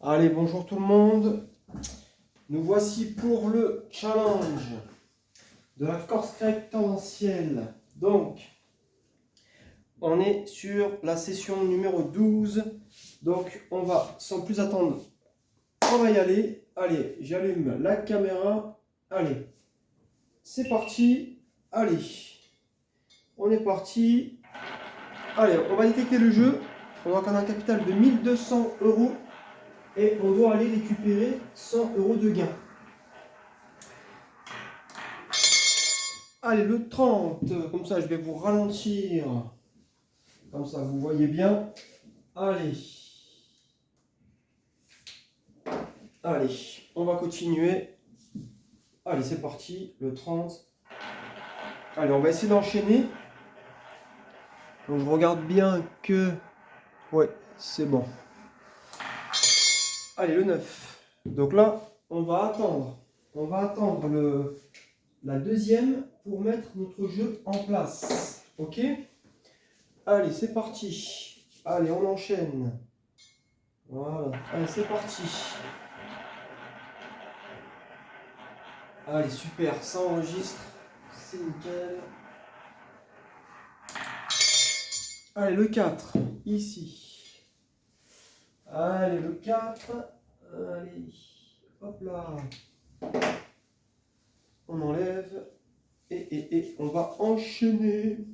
Allez, bonjour tout le monde. Nous voici pour le challenge de la Corse grecque tendancielle. Donc, on est sur la session numéro 12. Donc, on va, sans plus attendre, on va y aller. Allez, j'allume la caméra. Allez, c'est parti. Allez, on est parti. Allez, on va détecter le jeu. On a un capital de 1200 € et on doit aller récupérer 100 € de gain. Allez, le 30, comme ça je vais vous ralentir. Comme ça vous voyez bien. Allez. Allez, on va continuer. Allez, c'est parti, le 30. Allez, on va essayer d'enchaîner. Donc je regarde bien que... Ouais, c'est bon. Allez, le 9. Donc là, on va attendre. On va attendre la deuxième pour mettre notre jeu en place. Ok? Allez, c'est parti. Allez, on enchaîne. Voilà. Allez, c'est parti. Allez, super. Ça enregistre. C'est nickel. Allez, le 4. Ici. Allez, le 4. Allez. Hop là. On enlève. Et on va enchaîner.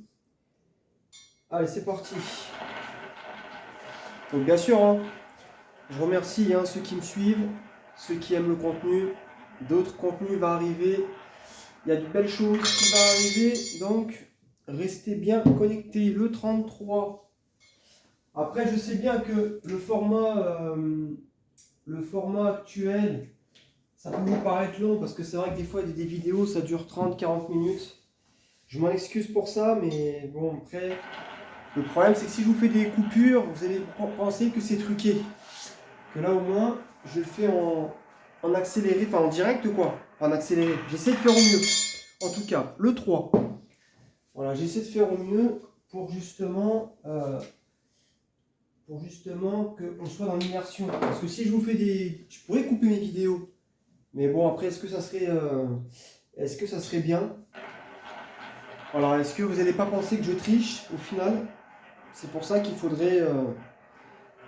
Allez, c'est parti. Donc, bien sûr, hein, je remercie ceux qui me suivent, ceux qui aiment le contenu. D'autres contenus vont arriver. Il y a de belles choses qui vont arriver. Donc, restez bien connectés. Le 33. Après, je sais bien que le format actuel, ça peut vous paraître long parce que c'est vrai que des fois, des vidéos, ça dure 30-40 minutes. Je m'en excuse pour ça, mais bon, après, le problème, c'est que si je vous fais des coupures, vous allez penser que c'est truqué. Que là, au moins, je le fais en accéléré, enfin en direct, quoi. En accéléré. J'essaie de faire au mieux. En tout cas, le 3. Voilà, j'essaie de faire au mieux pour justement qu'on soit dans l'immersion. Parce que si je vous fais je pourrais couper mes vidéos. Mais bon, après, est-ce que ça serait bien? Voilà, est-ce que vous n'allez pas penser que je triche au final? C'est pour ça qu'il faudrait...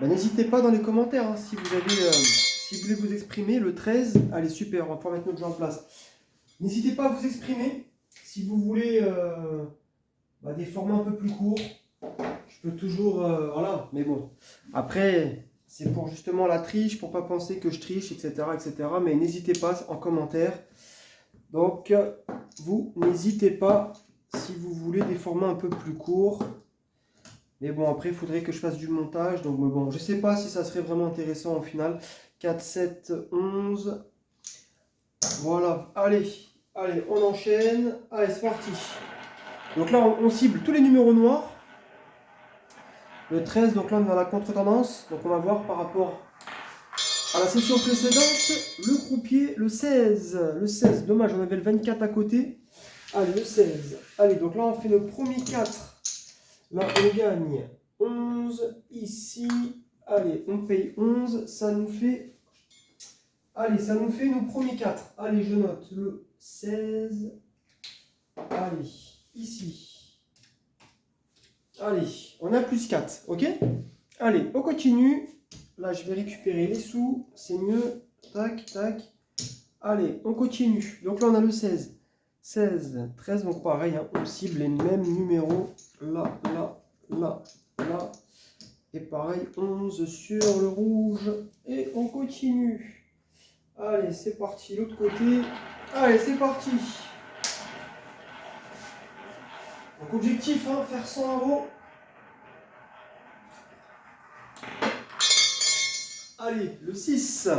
n'hésitez pas dans les commentaires si vous voulez vous exprimer. Le 13, allez super, on va pouvoir mettre notre jeu en place. N'hésitez pas à vous exprimer si vous voulez des formats un peu plus courts. Je peux toujours... voilà, mais bon. Après, c'est pour justement la triche, pour pas penser que je triche, etc. etc. Mais n'hésitez pas en commentaire. Donc, vous n'hésitez pas si vous voulez des formats un peu plus courts. Mais bon, après, il faudrait que je fasse du montage. Donc, bon, je ne sais pas si ça serait vraiment intéressant au final. 4, 7, 11. Voilà. Allez, on enchaîne. Allez, c'est parti. Donc là, on cible tous les numéros noirs. Le 13, donc là, on est dans la contre-tendance. Donc, on va voir par rapport à la session précédente. Le croupier, le 16. Le 16, dommage, on avait le 24 à côté. Allez, le 16. Allez, donc là, on fait le premier 4. Là, on gagne 11 ici. Allez, on paye 11. Ça nous fait... Allez, ça nous fait nos premiers 4. Allez, je note le 16. Allez, ici. Allez, on a plus 4. OK? Allez, on continue. Là, je vais récupérer les sous. C'est mieux. Tac, tac. Allez, on continue. Donc là, on a le 16. 16, 13, donc pareil, on cible les mêmes numéros, là, là, là, là, et pareil, 11 sur le rouge, et on continue. Allez, c'est parti, l'autre côté, allez, c'est parti. Donc objectif, faire 100 €. Allez, le 6.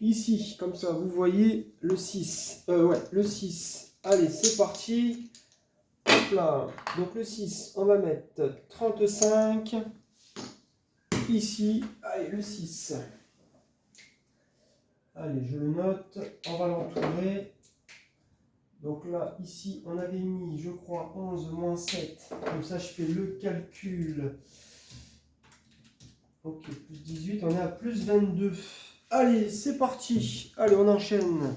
Ici, comme ça, vous voyez le 6. Ouais, le 6. Allez, c'est parti. Hop là. Donc le 6, on va mettre 35. Ici, allez, le 6. Allez, je le note. On va l'entourer. Donc là, ici, on avait mis, je crois, 11 moins 7. Comme ça, je fais le calcul. Ok, plus 18. on est à plus 22. Allez, c'est parti. Allez, on enchaîne.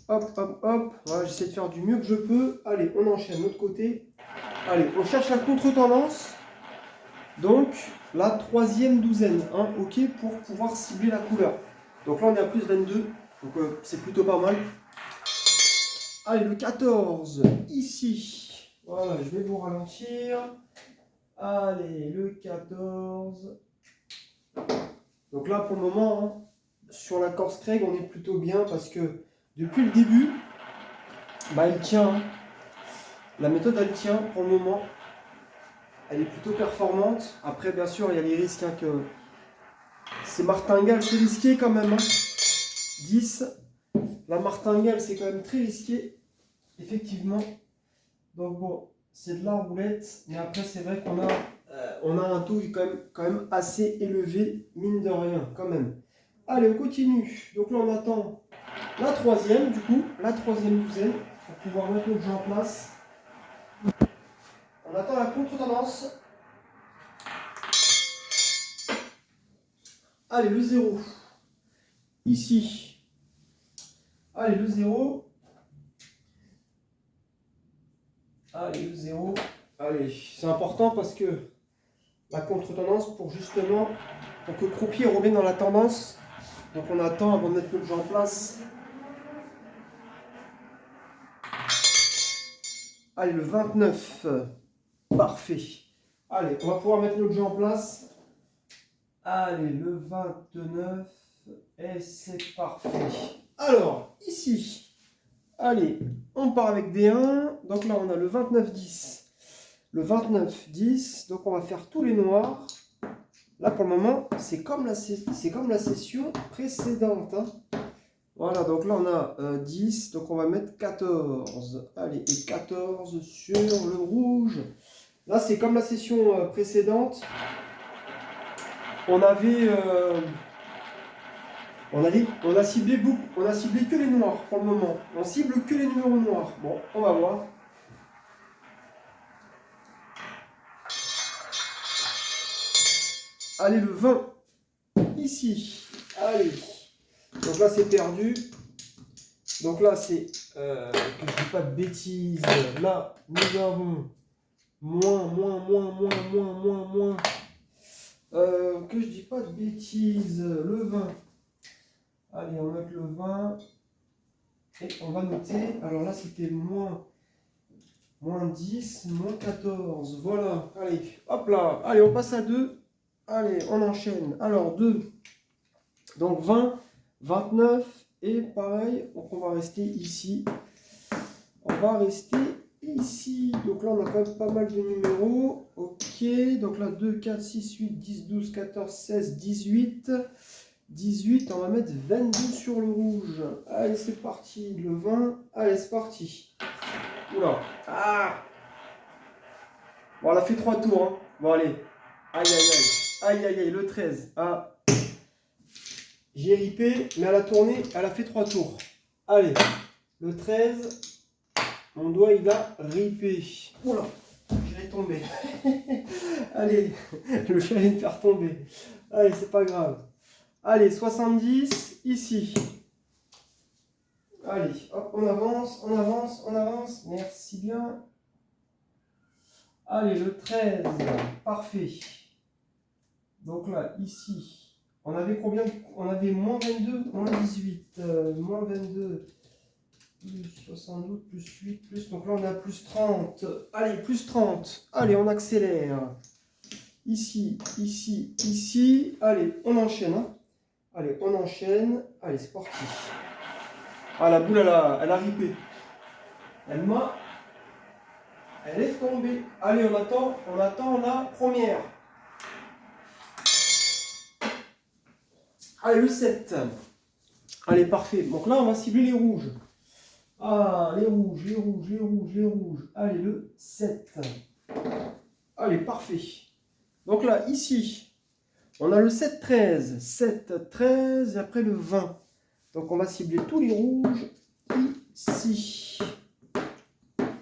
Hop, hop, hop. Voilà, j'essaie de faire du mieux que je peux. Allez, on enchaîne de l'autre côté. Allez, on cherche la contre-tendance. Donc, la troisième douzaine. Hein, ok, pour pouvoir cibler la couleur. Donc là, on est à plus 22. Donc, c'est plutôt pas mal. Allez, le 14. Ici. Voilà, je vais vous ralentir. Allez, le 14. Donc là, pour le moment, hein, sur la Corse Craig, on est plutôt bien parce que depuis le début, bah, elle tient. Hein. La méthode, elle tient pour le moment. Elle est plutôt performante. Après, bien sûr, il y a les risques hein, que ces martingales, c'est risqué quand même. Hein. 10. La martingale, c'est quand même très risqué. Effectivement. Donc bon, c'est de la roulette. Mais après, c'est vrai qu'on a, on a un taux quand même assez élevé, mine de rien, quand même. Allez, on continue. Donc là, on attend la troisième, du coup. La troisième douzaine. Pour pouvoir mettre notre jeu en place. On attend la contre-tendance. Allez, le 0. Ici. Allez, le 0. Allez, le 0. Allez, c'est important parce que la contre-tendance, pour justement, pour que le croupier revienne dans la tendance. Donc on attend avant de mettre le jeu en place. Allez, le 29. Parfait. Allez, on va pouvoir mettre notre jeu en place. Allez, le 29. Et c'est parfait. Alors, ici. Allez, on part avec D1. Donc là, on a le 29-10. Le 29-10. Donc on va faire tous les noirs. Là, pour le moment, c'est comme la session précédente. Hein. Voilà, donc là, on a 10. Donc on va mettre 14. Allez, et 14 sur le rouge. Là, c'est comme la session précédente. On avait... on a ciblé que les noirs pour le moment. On cible que les numéros noirs. Bon, on va voir. Allez, le 20. Ici. Allez. Donc là, c'est perdu. Donc là, c'est... que je ne dis pas de bêtises. Là, nous avons moins. Que je dis pas de bêtises. Le 20. Allez, on note le 20. Et on va noter. Alors là, c'était moins 10, moins 14. Voilà. Allez, hop là. Allez, on passe à 2. Allez, on enchaîne. Alors, 2. Donc 20, 29. Et pareil, donc on va rester ici. On va rester ici. Donc là, on a quand même pas mal de numéros. Ok. Donc là, 2, 4, 6, 8, 10, 12, 14, 16, 18. 18, on va mettre 22 sur le rouge. Allez, c'est parti. Le 20. Allez, c'est parti. Oula. Ah. Bon, elle a fait 3 tours. Hein. Bon, allez. Aïe, aïe, aïe. Aïe, aïe, aïe. Le 13. Ah. J'ai ripé, mais elle a tourné. Elle a fait 3 tours. Allez. Le 13. Mon doigt, il a ripé. Oula. Je vais tomber. Allez. Le chien vient de me faire tomber. Allez, c'est pas grave. Allez, 70, ici. Allez, hop, on avance, on avance, on avance. Merci bien. Allez, le 13, parfait. Donc là, ici, on avait combien? On avait moins 22, moins 18, moins 22, plus 72, plus 8, plus... Donc là, on a plus 30. Allez, plus 30. Allez, on accélère. Ici, ici, ici. Allez, on enchaîne. Hein. Allez, on enchaîne. Allez, c'est parti. Ah, la boule, elle a ripé. Elle est tombée. Allez, on attend la première. Allez, le 7. Allez, parfait. Donc là, on va cibler les rouges. Ah, les rouges, les rouges, les rouges, les rouges. Allez, le 7. Allez, parfait. Donc là, ici, on a le 7-13. 7-13 et après le 20. Donc on va cibler tous les rouges ici.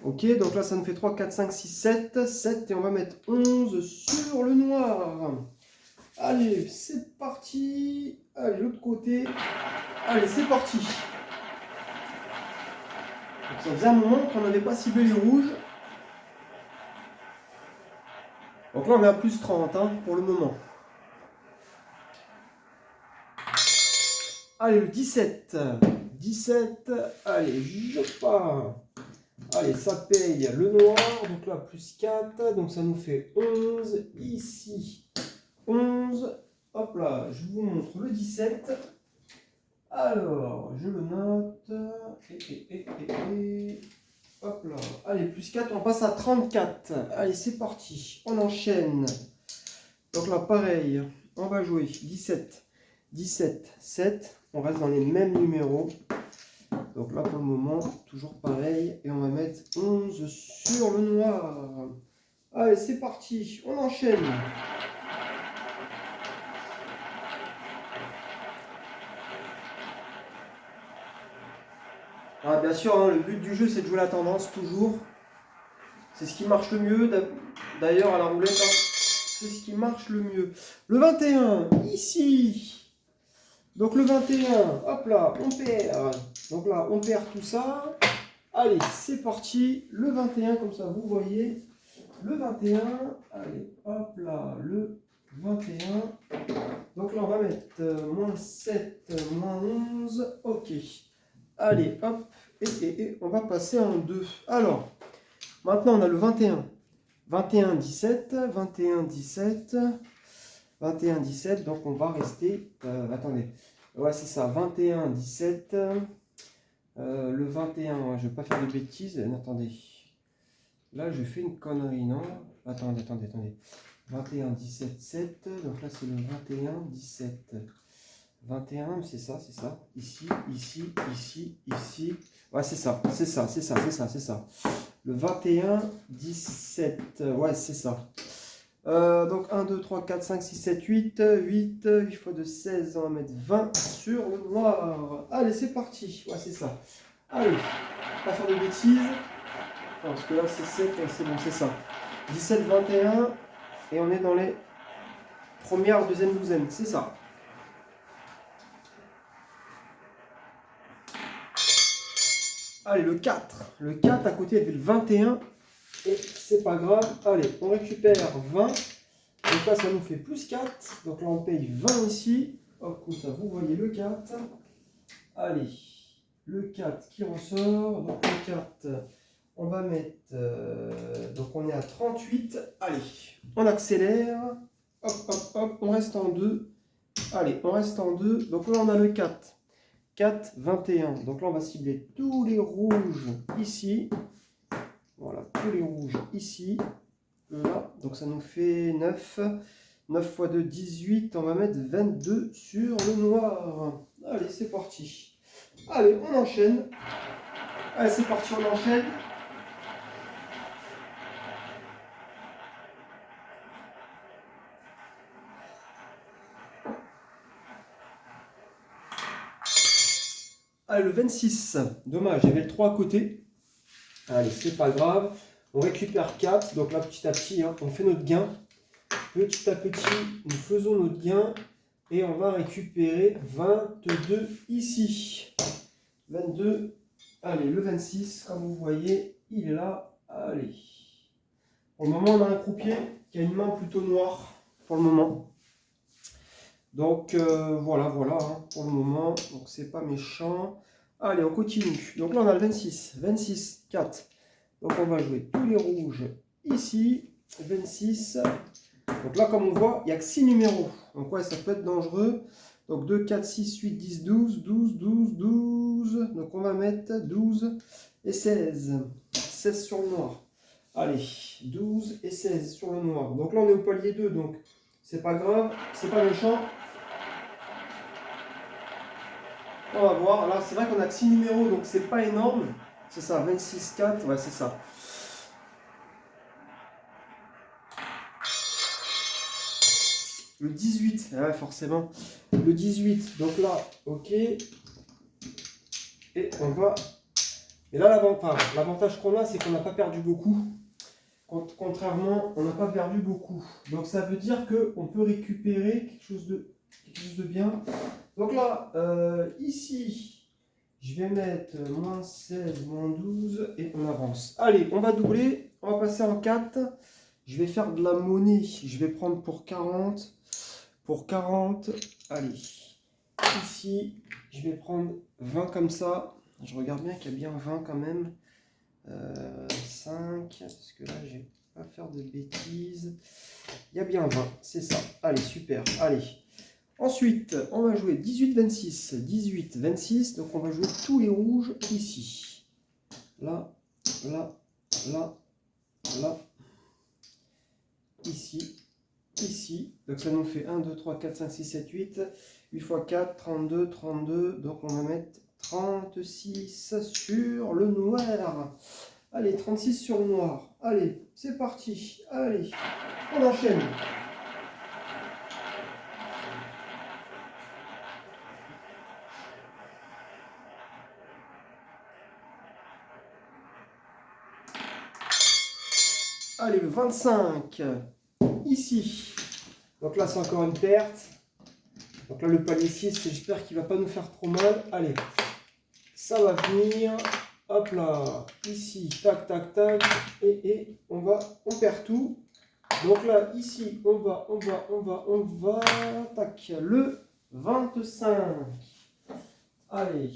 Ok, donc là ça nous fait 3, 4, 5, 6, 7. 7 et on va mettre 11 sur le noir. Allez, c'est parti. Allez, l'autre côté. Allez, c'est parti. Donc, ça faisait un moment qu'on n'avait pas ciblé les rouges. Donc là, on est à plus 30 hein, pour le moment. Allez, le 17. 17. Allez, je pars. Allez, ça paye le noir. Donc là, plus 4. Donc ça nous fait 11. Ici, 11. Hop là, je vous montre le 17. Alors, je le note. Hop là. Allez, plus 4, on passe à 34. Allez, c'est parti. On enchaîne. Donc là, pareil, on va jouer 17, 17, 7. On reste dans les mêmes numéros. Donc là, pour le moment, toujours pareil. Et on va mettre 11 sur le noir. Allez, c'est parti. On enchaîne. Ah, bien sûr, hein, le but du jeu, c'est de jouer la tendance, toujours. C'est ce qui marche le mieux. D'ailleurs, à la roulette, hein, c'est ce qui marche le mieux. Le 21, ici. Donc le 21, hop là, on perd. Donc là, on perd tout ça. Allez, c'est parti. Le 21, comme ça, vous voyez. Le 21, allez, hop là, le 21. Donc là, on va mettre moins 7, moins 11. Ok. Allez, hop. Et on va passer en 2. Alors, maintenant, on a le 21. 21, 17. 21, 17. 21, 17. Donc, on va rester... attendez. Ouais, c'est ça. 21, 17. Le 21, ouais, je ne vais pas faire de bêtises. Attendez. Là, je fais une connerie, non? Attendez. 21, 17, 7. Donc là, c'est le 21, 17. 21, c'est ça. Ici. Ouais, c'est ça. Le 21, 17. Ouais, c'est ça. Donc 1, 2, 3, 4, 5, 6, 7, 8. 8 fois 2, 16. On va mettre 20 sur le noir. Allez, c'est parti. Ouais, c'est ça. Allez, pas faire de bêtises. Non, parce que là, c'est 7. Ouais, c'est bon, c'est ça. 17, 21. Et on est dans les premières, deuxième douzaine. C'est ça. Allez, le 4. Le 4, à côté, il y avait le 21. Et c'est pas grave. Allez, on récupère 20. Donc là, ça nous fait plus 4. Donc là, on paye 20 ici. Hop, comme ça, vous voyez le 4. Allez, le 4 qui ressort. Donc le 4, on va mettre... donc on est à 38. Allez, on accélère. Hop, on reste en 2. Allez, on reste en 2. Donc là, on a le 4. 4, 21. Donc là, on va cibler tous les rouges ici. Voilà, tous les rouges ici. Là, donc ça nous fait 9. 9 fois 2, 18. On va mettre 22 sur le noir. Allez, c'est parti. Allez, on enchaîne. Allez, c'est parti, on enchaîne. Allez, le 26. Dommage, il y avait le 3 à côté. Allez, c'est pas grave. On récupère 4. Donc là, petit à petit, hein, on fait notre gain. Petit à petit, nous faisons notre gain. Et on va récupérer 22 ici. 22. Allez, le 26, comme vous voyez, il est là. Allez. Pour le moment, on a un croupier qui a une main plutôt noire. Pour le moment. Donc voilà, hein, pour le moment, donc c'est pas méchant. Allez, on continue. Donc là, on a le 26, 26, 4. Donc on va jouer tous les rouges ici, 26. Donc là, comme on voit, il n'y a que 6 numéros. Donc ouais, ça peut être dangereux. Donc 2, 4, 6, 8, 10, 12, 12, 12, 12. Donc on va mettre 12 et 16. 16 sur le noir. Allez, 12 et 16 sur le noir. Donc là, on est au palier 2, donc c'est pas grave, c'est pas méchant. On va voir, là c'est vrai qu'on a que 6 numéros, donc c'est pas énorme. C'est ça, 26, 4, ouais c'est ça. Le 18, ouais forcément. Le 18, donc là, ok. Et on va... Et là l'avantage qu'on a, c'est qu'on n'a pas perdu beaucoup. Contrairement, on n'a pas perdu beaucoup. Donc ça veut dire qu'on peut récupérer quelque chose de bien. Donc là, ici, je vais mettre moins 16, moins 12 et on avance. Allez, on va doubler, on va passer en 4. Je vais faire de la monnaie. Je vais prendre pour 40. Pour 40, allez. Ici, je vais prendre 20 comme ça. Je regarde bien qu'il y a bien 20 quand même. 5, parce que là, je ne vais pas faire de bêtises. Il y a bien 20, c'est ça. Allez, super. Allez. Ensuite, on va jouer 18-26. 18-26, donc on va jouer tous les rouges ici. Là, là, là, là. Ici, ici. Donc ça nous fait 1, 2, 3, 4, 5, 6, 7, 8. 8 x 4, 32, 32. Donc on va mettre 36 sur le noir. Allez, 36 sur le noir. Allez, c'est parti. Allez, on enchaîne. Allez, le 25, ici. Donc là, c'est encore une perte. Donc là, le palier 6, j'espère qu'il ne va pas nous faire trop mal. Allez, ça va venir. Hop là, ici, tac, tac, tac. Et on perd tout. Donc là, ici, on va. Tac, le 25. Allez,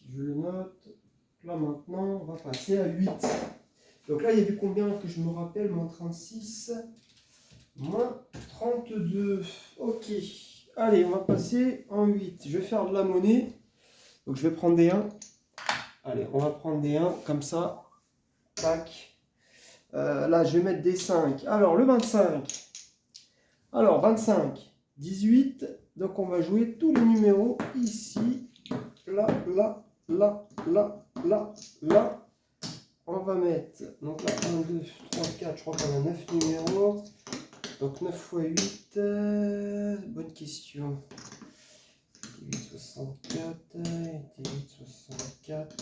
je le note. Là, maintenant, on va passer à 8. Donc là, il y a eu combien que je me rappelle? Moins 36, moins 32. Ok. Allez, on va passer en 8. Je vais faire de la monnaie. Donc je vais prendre des 1. Allez, on va prendre des 1 comme ça. Tac. Là, je vais mettre des 5. Alors, le 25. Alors, 25, 18. Donc on va jouer tous les numéros ici. Là, là, là, là, là, là. On va mettre, donc là, 1, 2, 3, 4, je crois qu'on a 9 numéros. Donc 9 x 8, bonne question. 864, 864.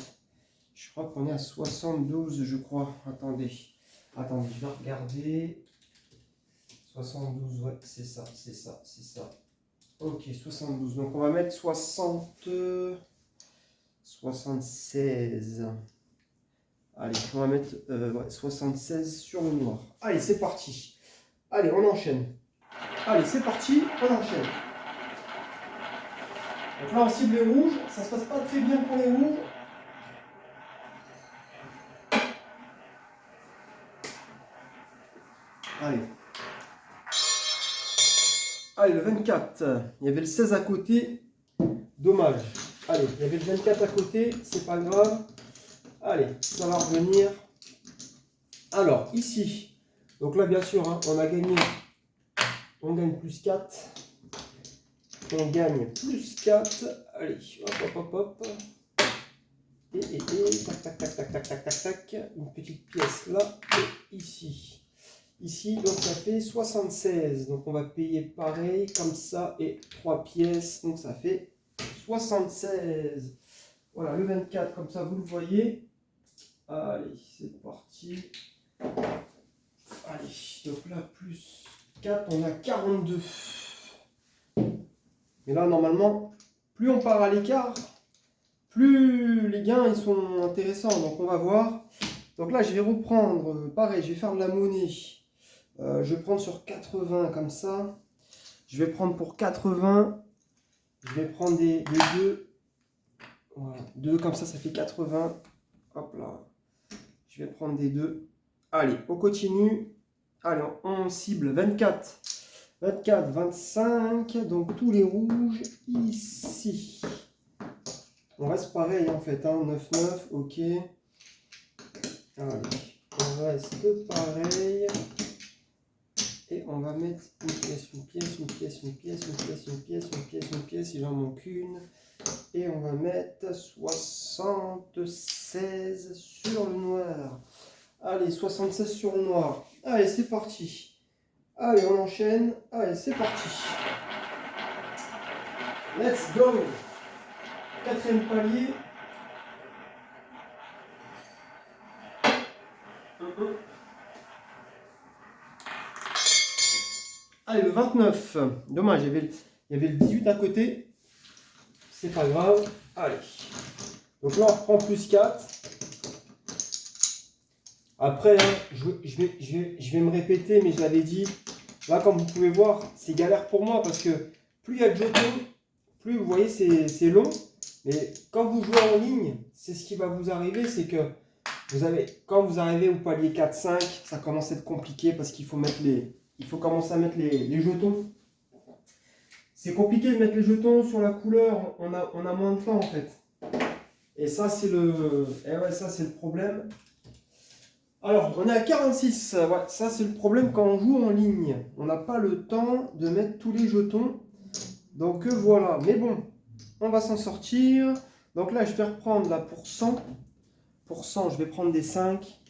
Je crois qu'on est à 72, je crois. Attendez, je vais regarder. 72, ouais, c'est ça. Ok, 72. Donc on va mettre 76. Allez, on va mettre 76 sur le noir. Allez, c'est parti. Allez, on enchaîne. Allez, c'est parti, on enchaîne. Donc là, on cible les rouges. Ça se passe pas très bien pour les rouges. Allez. Allez, le 24. Il y avait le 16 à côté. Dommage. Allez, il y avait le 24 à côté. C'est pas grave. Allez, ça va revenir. Alors, ici. Donc là, bien sûr, hein, on a gagné. On gagne plus 4. On gagne plus 4. Allez, hop. Et tac, tac. Une petite pièce là et ici. Ici, donc ça fait 76. Donc on va payer pareil, comme ça, et 3 pièces. Donc ça fait 76. Voilà, le 24, comme ça, vous le voyez. Allez, c'est parti. Allez, donc là, plus 4, on a 42. Mais là, normalement, plus on part à l'écart, plus les gains ils sont intéressants. Donc on va voir. Donc là, je vais reprendre, pareil, je vais faire de la monnaie. Je vais prendre sur 80 comme ça. Je vais prendre pour 80. Je vais prendre des 2. Voilà, 2 comme ça fait 80. Hop là. Je vais prendre des 2. Allez, on continue. Allez, on cible 24. 24, 25. Donc tous les rouges ici. On reste pareil en fait. Hein, 9, 9. Ok. Allez, on reste pareil. Et on va mettre une pièce, il en manque une. Et on va mettre 76 sur le noir. Allez, 76 sur le noir. Allez, c'est parti. Allez, on enchaîne. Allez, c'est parti. Let's go. Quatrième palier. Allez, le 29. Dommage, il y avait le 18 à côté. C'est pas grave. Allez. Donc là, on reprend plus 4. Après, hein, je vais me répéter, mais je l'avais dit. Là, comme vous pouvez voir, c'est galère pour moi parce que plus il y a de jetons, plus vous voyez, c'est long. Mais quand vous jouez en ligne, c'est ce qui va vous arriver, c'est que quand vous arrivez au palier 4-5, ça commence à être compliqué parce qu'il faut commencer à mettre les jetons. C'est compliqué de mettre les jetons sur la couleur, on a moins de temps en fait. Et ça, c'est le problème. Alors, on est à 46. Ouais, ça, c'est le problème quand on joue en ligne. On n'a pas le temps de mettre tous les jetons. Donc, voilà. Mais bon, on va s'en sortir. Donc là, je vais reprendre là pour 100. Pour 100, je vais prendre des 5.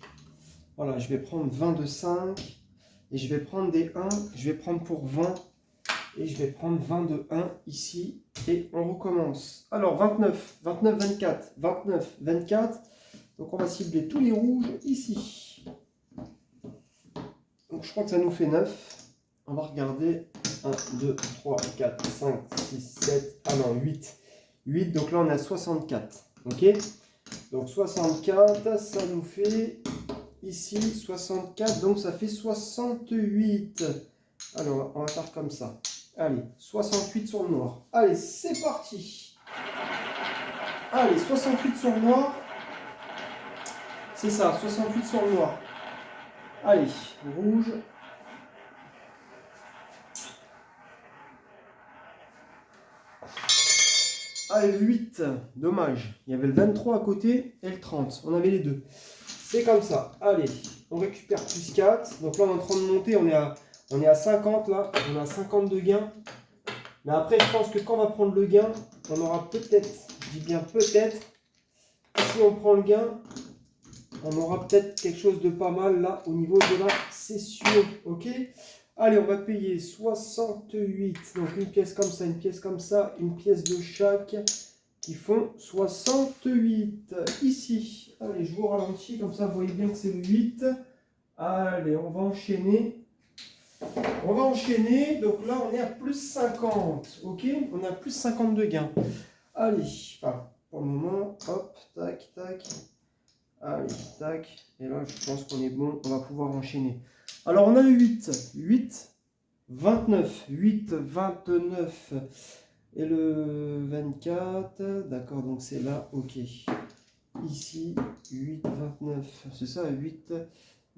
Voilà, je vais prendre 20 de 5. Et je vais prendre des 1. Je vais prendre pour 20. Et je vais prendre 20 de 1 ici. Et on recommence. Alors, 29, 29, 24, 29, 24. Donc on va cibler tous les rouges ici. Donc je crois que ça nous fait 9. On va regarder. 1, 2, 3, 4, 5, 6, 7. Ah non, 8. 8, donc là on est à 64. Ok. Donc 64, ça nous fait ici 64. Donc ça fait 68. Alors on va faire comme ça. Allez, 68 sur le noir. Allez, c'est parti. Allez, 68 sur le noir. C'est ça, 68 sur le noir. Allez, rouge. Allez, le 8. Dommage. Il y avait le 23 à côté et le 30. On avait les deux. C'est comme ça. Allez, on récupère plus 4. Donc là, on est en train de monter. On est à 50 là. On a 50 de gain. Mais après, je pense que quand on va prendre le gain, on aura peut-être, je dis bien peut-être, si on prend le gain, on aura peut-être quelque chose de pas mal là au niveau de la session. Ok. Allez, on va payer 68. Donc une pièce comme ça, une pièce comme ça, une pièce de chaque qui font 68. Ici. Allez, je vous ralentis comme ça, vous voyez bien que c'est le 8. Allez, on va enchaîner. On va enchaîner. Donc là, on est à plus 50. Ok. On est à plus 50 de gains. Allez. Enfin, pour le moment, hop, tac, tac. Allez, tac. Et là, je pense qu'on est bon. On va pouvoir enchaîner. Alors, on a le 8. 8, 29. 8, 29. Et le 24. D'accord, donc c'est là. Ok. Ici, 8, 29. C'est ça, 8,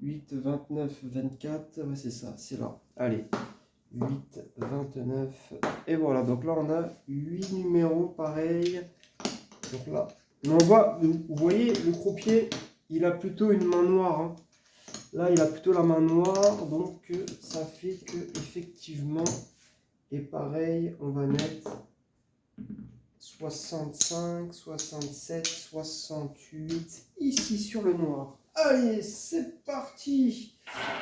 8, 29, 24. Ouais, c'est ça, c'est là. Allez. 8, 29. Et voilà, donc là, on a 8 numéros pareil. Donc là, on voit, vous voyez, le croupier, il a plutôt une main noire. Hein. Là, il a plutôt la main noire, donc ça fait que effectivement, et pareil, on va mettre 65, 67, 68, ici sur le noir. Allez, c'est parti.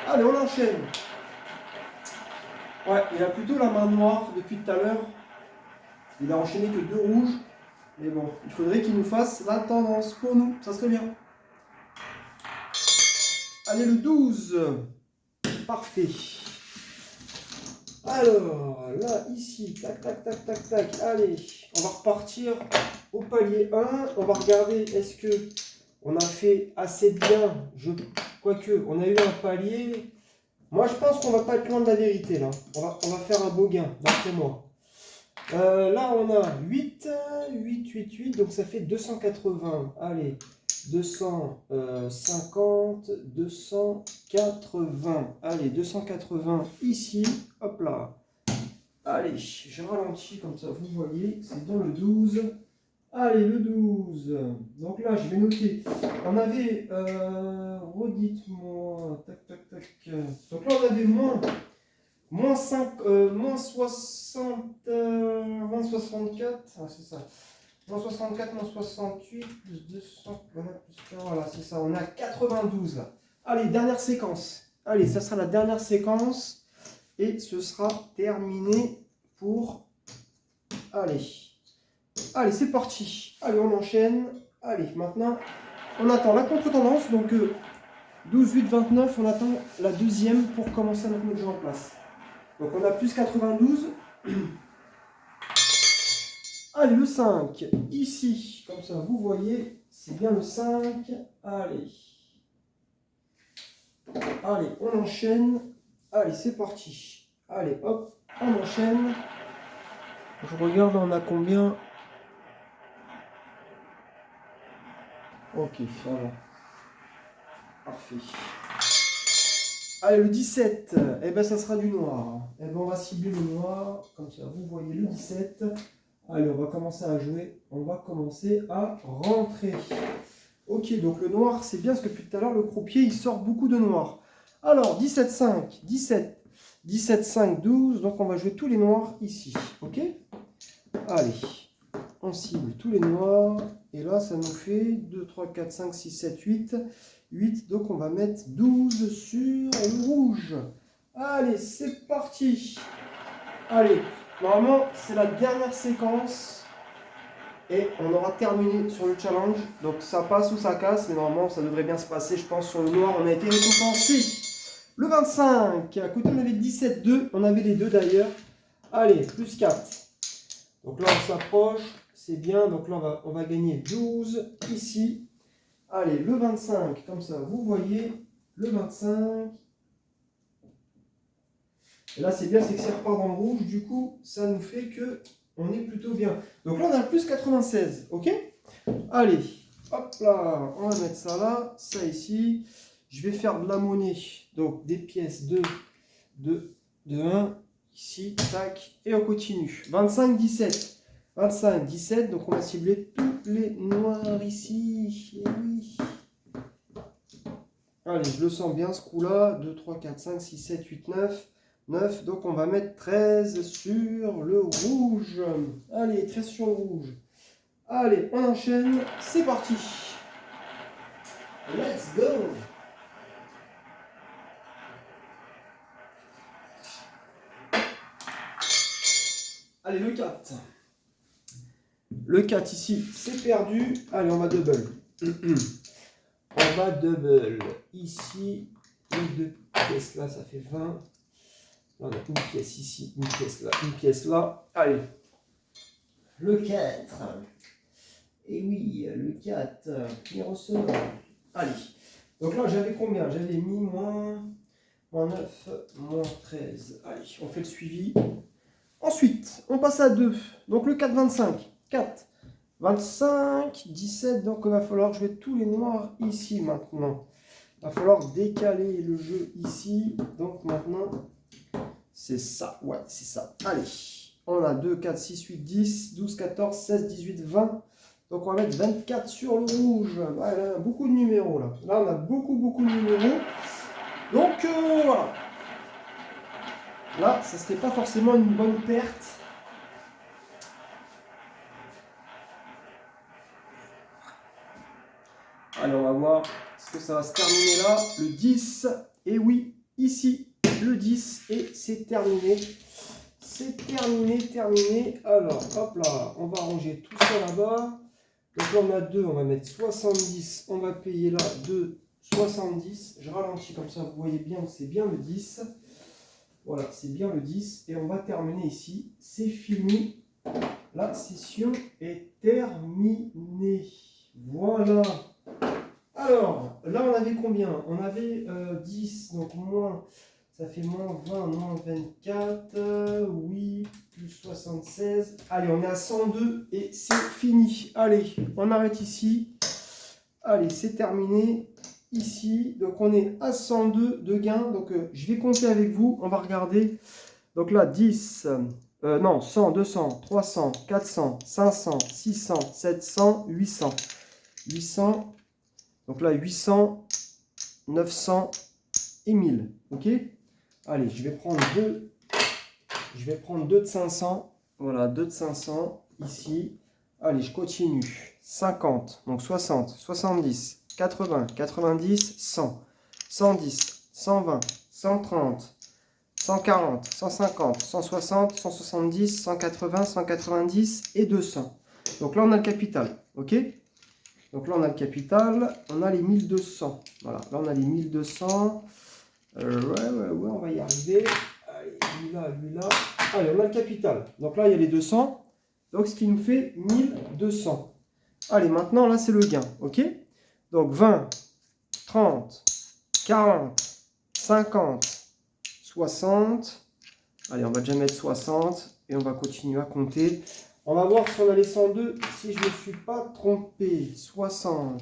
Allez, on enchaîne. Ouais, il a plutôt la main noire depuis tout à l'heure. Il a enchaîné que 2 rouges. Mais bon, il faudrait qu'il nous fasse la tendance pour nous. Ça serait bien. Allez, le 12. Parfait. Alors, là, ici, tac, tac, tac, tac, tac. Allez, on va repartir au palier 1. On va regarder, est-ce que on a fait assez bien. Quoique, on a eu un palier. Moi, je pense qu'on va pas être loin de la vérité, là. On va faire un beau gain, d'après moi. Là, on a 8, 8, 8, 8. Donc, ça fait 280. Allez. 250, 280. Allez, 280 ici. Hop là. Allez, je ralentis comme ça, vous voyez, c'est dans le 12. Allez, le 12. Donc là, je vais noter. On avait, redites-moi, tac, tac, tac. Donc là, on avait moins 5, moins 60, moins 64. Ah, c'est ça. Moins 64, moins 68, plus 200, voilà, c'est ça, on est à 92 là. Allez, dernière séquence. Allez, ça sera la dernière séquence. Et ce sera terminé pour... Allez. Allez, c'est parti. Allez, on enchaîne. Allez, maintenant, on attend la contre-tendance. Donc, 12, 8, 29, on attend la deuxième pour commencer à mettre notre jeu en place. Donc on a plus 92. Allez, le 5, ici, comme ça, vous voyez, c'est bien le 5. Allez. Allez, on enchaîne. Allez, c'est parti. Allez, hop, on enchaîne. Je regarde, on a combien? Ok, ça va. Parfait. Allez, le 17, eh ben, ça sera du noir. Eh ben, on va cibler le noir, comme ça, vous voyez le 17. Allez, on va commencer à jouer. On va commencer à rentrer. Ok, donc le noir, c'est bien, parce que depuis tout à l'heure, le croupier, il sort beaucoup de noir. Alors, 17, 5, 17, 17, 5, 12. Donc, on va jouer tous les noirs ici. Ok? Allez, on cible tous les noirs. Et là, ça nous fait 2, 3, 4, 5, 6, 7, 8. 8, donc on va mettre 12 sur le rouge. Allez, c'est parti. Allez, normalement, c'est la dernière séquence. Et on aura terminé sur le challenge. Donc ça passe ou ça casse, mais normalement ça devrait bien se passer. Je pense sur le noir, on a été récompensé. Le 25, à côté on avait 17, 2. On avait les deux d'ailleurs. Allez, plus 4. Donc là on s'approche, c'est bien. Donc là on va gagner 12 ici. Allez, le 25, comme ça, vous voyez. Le 25. Et là c'est bien, c'est que ça repart dans le rouge. Du coup, ça nous fait que... on est plutôt bien. Donc là, on a le plus 96. Ok? Allez, hop là. On va mettre ça là, ça ici. Je vais faire de la monnaie. Donc des pièces de 1. Ici, tac. Et on continue. 25, 17. 25, 17. Donc on va cibler tous les noirs ici. Et oui. Allez, je le sens bien ce coup-là. 2, 3, 4, 5, 6, 7, 8, 9. 9, donc on va mettre 13 sur le rouge. Allez, 13 sur le rouge. Allez, on enchaîne. C'est parti. Let's go. Allez, le 4. Le 4 ici, c'est perdu. Allez, on va double. On va double. Ici, les deux pièces là, ça fait 20. On a une pièce ici, une pièce là, une pièce là. Allez. Le 4. Et oui, le 4. Qui ressort. Allez. Donc là, j'avais combien? J'avais mis moins 9, moins 13. Allez, on fait le suivi. Ensuite, on passe à 2. Donc le 4, 25. 4, 25, 17. Donc il va falloir jouer tous les noirs ici maintenant. Il va falloir décaler le jeu ici. Donc maintenant... c'est ça, ouais, c'est ça. Allez, on a 2, 4, 6, 8, 10, 12, 14, 16, 18, 20. Donc on va mettre 24 sur le rouge. Ouais, là, beaucoup de numéros là. Là, on a beaucoup de numéros. Donc voilà. Là, ça serait pas forcément une bonne perte. Allez, on va voir ce que ça va se terminer là. Le 10. Et oui, ici, le 10. Et c'est terminé. C'est terminé. Alors, hop là, on va ranger tout ça là-bas. Donc là, on a 2, on va mettre 70. On va payer là 2, 70. Je ralentis comme ça, vous voyez bien que c'est bien le 10. Voilà, c'est bien le 10. Et on va terminer ici. C'est fini. La session est terminée. Voilà. Alors, là, on avait combien? On avait 10, donc moins... ça fait moins 20, moins 24, oui, plus 76. Allez, on est à 102 et c'est fini. Allez, on arrête ici. Allez, c'est terminé ici. Donc, on est à 102 de gains. Donc, je vais compter avec vous. On va regarder. Donc là, 10, non, 100, 200, 300, 400, 500, 600, 700, 800. 800. Donc là, 800, 900 et 1000. OK? Allez, je vais prendre deux. Je vais prendre 2 de 500. Voilà, 2 de 500 ici. Allez, je continue. 50, donc 60, 70, 80, 90, 100, 110, 120, 130, 140, 150, 160, 170, 180, 190 et 200. Donc là, on a le capital. OK? Donc là, on a le capital. On a les 1200. Voilà, là, on a les 1200. Ouais, on va y arriver. Allez, lui là. Allez, on a le capital. Donc là, il y a les 200. Donc, ce qui nous fait 1200. Allez, maintenant, là, c'est le gain. OK? Donc, 20, 30, 40, 50, 60. Allez, on va déjà mettre 60. Et on va continuer à compter. On va voir si on a les 102. Si je ne me suis pas trompé. 60.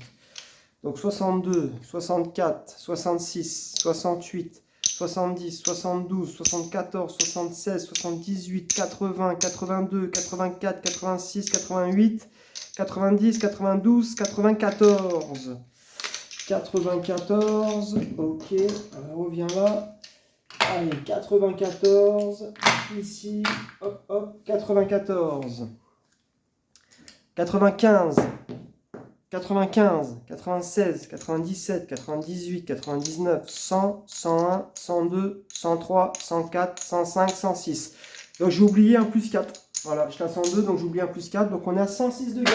Donc, 62, 64, 66, 68. 70, 72, 74, 76, 78, 80, 82, 84, 86, 88, 90, 92, 94. 94, ok, on revient là. Allez, 94, ici, hop, hop, 94. 95. 95, 96, 97, 98, 99, 100, 101, 102, 103, 104, 105, 106. Donc j'ai oublié un plus 4. Voilà, j'étais à 102, donc j'ai oublié un plus 4. Donc on est à 106 de gain.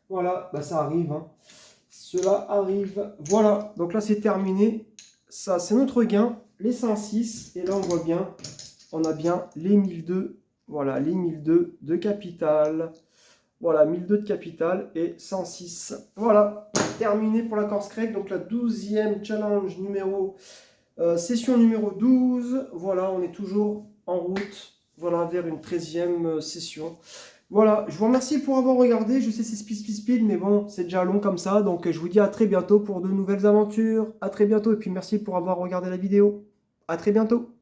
Voilà, bah ça arrive. Hein. Cela arrive. Voilà, donc là c'est terminé. Ça, c'est notre gain, les 106. Et là on voit bien, on a bien les 1002. Voilà, les 1002 de capital. Voilà, 1002 de capital et 106. Voilà, terminé pour la Course Craig. Donc la 12e challenge session numéro 12. Voilà, on est toujours en route. Voilà, vers une 13e session. Voilà, je vous remercie pour avoir regardé. Je sais c'est speed, mais bon, c'est déjà long comme ça. Donc je vous dis à très bientôt pour de nouvelles aventures. À très bientôt et puis merci pour avoir regardé la vidéo. À très bientôt.